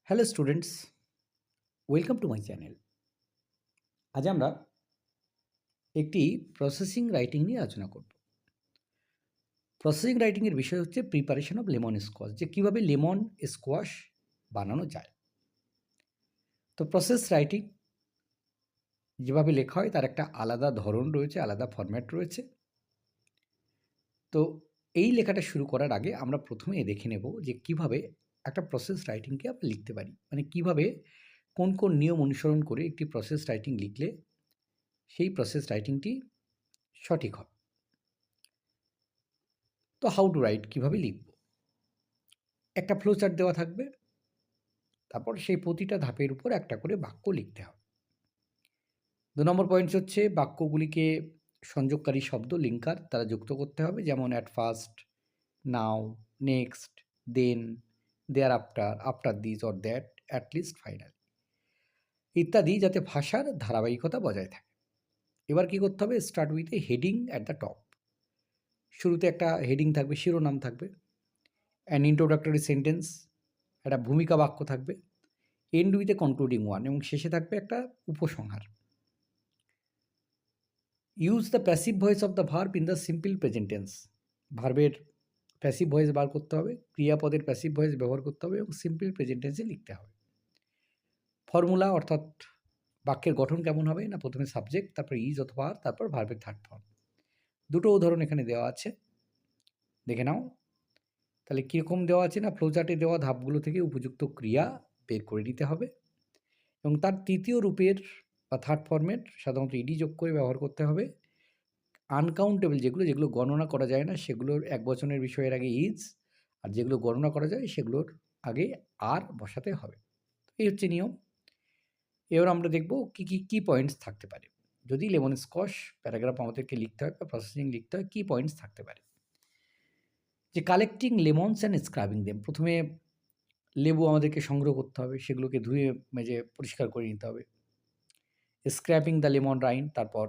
Hello students, welcome to my channel. আজ আমরা একটি প্রসেসিং রাইটিং নিয়ে আলোচনা করব। প্রসেসিং রাইটিংয়ের বিষয় হচ্ছে প্রিপারেশন অফ লেমন স্কোয়াশ, যে কীভাবে লেমন স্কোয়াশ বানানো যায়। তো প্রসেস রাইটিং যেভাবে লেখা হয় তার একটা আলাদা ধরন রয়েছে, আলাদা ফরম্যাট রয়েছে। তো এই লেখাটা শুরু করার আগে আমরা প্রথমে দেখে নেব যে কিভাবে একটা প্রসেস রাইটিংকে আমরা লিখতে পারি, মানে কিভাবে কোন কোন নিয়ম অনুসরণ করে একটি প্রসেস রাইটিং লিখলে সেই প্রসেস রাইটিংটি সঠিক হবে। তো হাউ টু রাইট, কীভাবে লিখব, একটা ফ্লো চার্ট দেওয়া থাকবে, তারপর সেই প্রতিটা ধাপের উপর একটা করে বাক্য লিখতে হবে। ২ নম্বর পয়েন্টস হচ্ছে বাক্যগুলিকে সংযোগকারী শব্দ, লিঙ্কার দ্বারা যুক্ত করতে হবে, যেমন at first, now, next, then, thereafter, after this or that, at least, final ইত্যাদি, যাতে ভাষার ধারাবাহিকতা বজায় থাকে। এবার কি করতে হবে? Start with a heading at the top. শুরুতে একটা হেডিং থাকবে, শিরোনাম থাকবে। অ্যান ইন্ট্রোডাক্টরি সেন্টেন্স, একটা ভূমিকা বাক্য থাকবে। End with a concluding one, এবং শেষে থাকবে একটা উপসংহার। Use the passive voice of the verb in the simple present tense. ভার্বের প্যাসিভ ভয়েস বার করতে হবে, ক্রিয়াপদের প্যাসিভ ভয়েস ব্যবহার করতে হবে এবং সিম্পল প্রেজেন্ট টেন্সে লিখতে হবে। ফর্মুলা, অর্থাৎ বাক্যের গঠন কেমন হবে না, প্রথমে সাবজেক্ট, তারপর ইজ অথবা আর, তারপর ভার্বের থার্ড ফর্ম। দুটো উদাহরণ এখানে দেওয়া আছে, দেখে নাও। তাহলে কীরকম দেওয়া আছে না, ফ্লোচার্টে দেওয়া ধাপগুলো থেকে উপযুক্ত ক্রিয়া বের করে নিতে হবে এবং তার তৃতীয় রূপের বা থার্ড ফর্মেট সাধারণত ইডি যোগ করে ব্যবহার করতে হবে। আনকাউন্টেবল যেগুলো গণনা করা যায় না, সেগুলোর একবচনের বিষয়ের আগে ইজ, আর যেগুলো গণনা করা যায় সেগুলোর আগে আর বসাতে হবে। এই হচ্ছে নিয়ম। এবার আমরা দেখব কী পয়েন্টস থাকতে পারে যদি লেমন স্কোয়াশ প্যারাগ্রাফ আমাদেরকে লিখতে হয় বা প্রসেসিং লিখতে হয়। কী পয়েন্টস থাকতে পারে? যে collecting lemons and scrubbing them, প্রথমে লেবু আমাদেরকে সংগ্রহ করতে হবে, সেগুলোকে ধুয়ে মেজে পরিষ্কার করে নিতে হবে। স্ক্র্যাপিং দ্য লেমন রাইন্ড, তারপর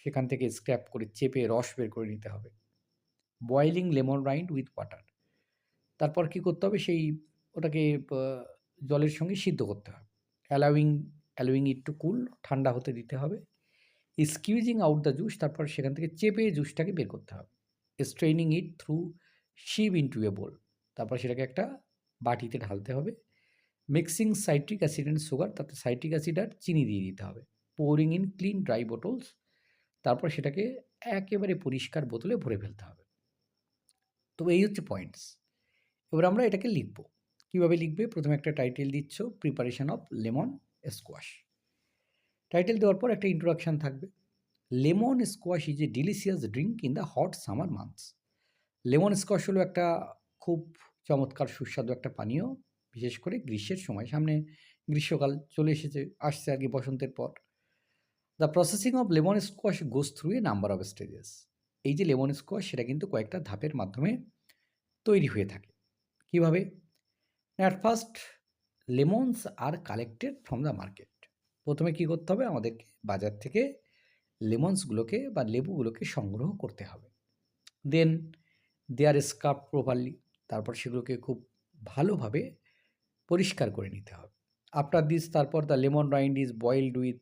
সেখান থেকে স্ক্র্যাপ করে চেপে রস বের করে নিতে হবে। বয়েলিং লেমন রাইন্ড উইথ ওয়াটার, তারপর কি করতে হবে, সেই ওটাকে জলের সঙ্গে সিদ্ধ করতে হবে। অ্যালাউইং ইট টু কুল, ঠান্ডা হতে দিতে হবে। স্কুইজিং আউট দ্য জুস, তারপর সেখান থেকে চেপে জুসটাকে বের করতে হবে। স্ট্রেইনিং ইট through Shiv into a bowl, তারপর সেটাকে একটা বাটিতে ঢালতে হবে। Mixing citric acid and sugar, তাতে সাইট্রিক অ্যাসিড আর চিনি দিয়ে দিতে হবে। Pouring in clean dry bottles, তারপর সেটাকে একেবারে পরিষ্কার বোতলে ভরে ফেলতে হবে। তো এই হচ্ছে পয়েন্টস। এবার আমরা এটাকে লিখব। কীভাবে লিখবে? প্রথমে একটা টাইটেল দিচ্ছ, preparation of lemon squash. Title দেওয়ার পর একটা ইন্ট্রোডাকশান থাকবে। Lemon squash is a delicious drink in the hot summer months. Lemon squash হলো একটা খুব চমৎকার সুস্বাদু একটা পানীয়, বিশেষ করে গ্রীষ্মের সময়। সামনে গ্রীষ্মকাল চলে আসছে আর কি, বসন্তের পর। The processing of lemon squash goes through a number of stages. এই যে লেমন স্কোয়াশ, সেটা কিন্তু কয়েকটা ধাপের মাধ্যমে তৈরি হয়ে থাকে। কীভাবে? At first lemons are collected from the market. প্রথমে কী করতে হবে? আমাদেরকে বাজার থেকে লেমনসগুলোকে বা লেবুগুলোকে সংগ্রহ করতে হবে। দেন দে আর স্ক্রাব প্রপারলি, তারপর সেগুলোকে খুব ভালোভাবে পরিষ্কার করে নিতে হবে। আফটার দিস, তারপর the lemon rind is boiled with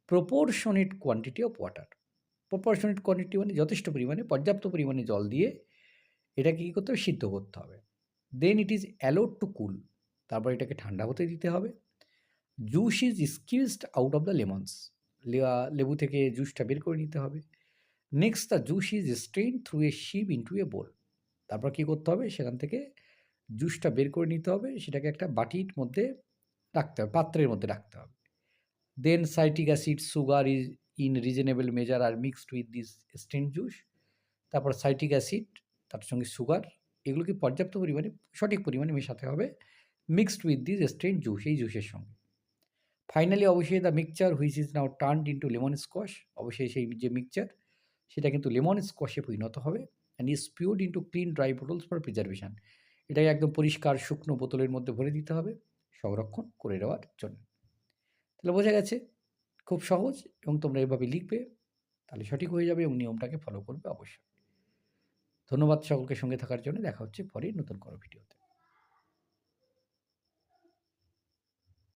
proportionate quantity of water. Proportionate quantity মানে যথেষ্ট পরিমাণে, পর্যাপ্ত পরিমাণে জল দিয়ে এটাকে কী করতে হবে? সিদ্ধ করতে হবে। Then it is allowed to cool, তারপর এটাকে ঠান্ডা হতে দিতে হবে। Juice is squeezed out of the lemons, লেবু থেকে জুসটা বের করে নিতে হবে। Next the juice is strain through a sieve into a bowl, তারপর কী করতে হবে? সেখান থেকে জুসটা বের করে নিতে হবে, সেটাকে একটা বাটির মধ্যে রাখতে হবে, পাত্রের মধ্যে রাখতে হবে। Then citric acid, sugar is in reasonable measure are mixed with this strain juice, তারপর সাইট্রিক অ্যাসিড, তার সঙ্গে সুগার, এগুলোকে পর্যাপ্ত পরিমাণে, সঠিক পরিমাণে মেশাতে হবে, mixed with this strain juice, এই জুসের সঙ্গে। ফাইনালি অবশ্যই the mixture which is now turned into lemon squash, অবশ্যই সেই যে মিক্সচার সেটা কিন্তু লেমন স্কোয়াশে পরিণত হবে। And is spewed into clean dry bottles for preservation, এটাকে একদম পরিষ্কার শুকনো বোতলের মধ্যে ভরে দিতে হবে সংরক্ষণ করে দেওয়ার জন্য। তাহলে বোঝা গেছে, খুব সহজ, এবং তোমরা এভাবে লিখবে, তাহলে সঠিক হয়ে যাবে এবং নিয়মটাকে ফলো করবে অবশ্যই। ধন্যবাদ সকলকে সঙ্গে থাকার জন্য। দেখা হচ্ছে পরে নতুন কোনো ভিডিওতে।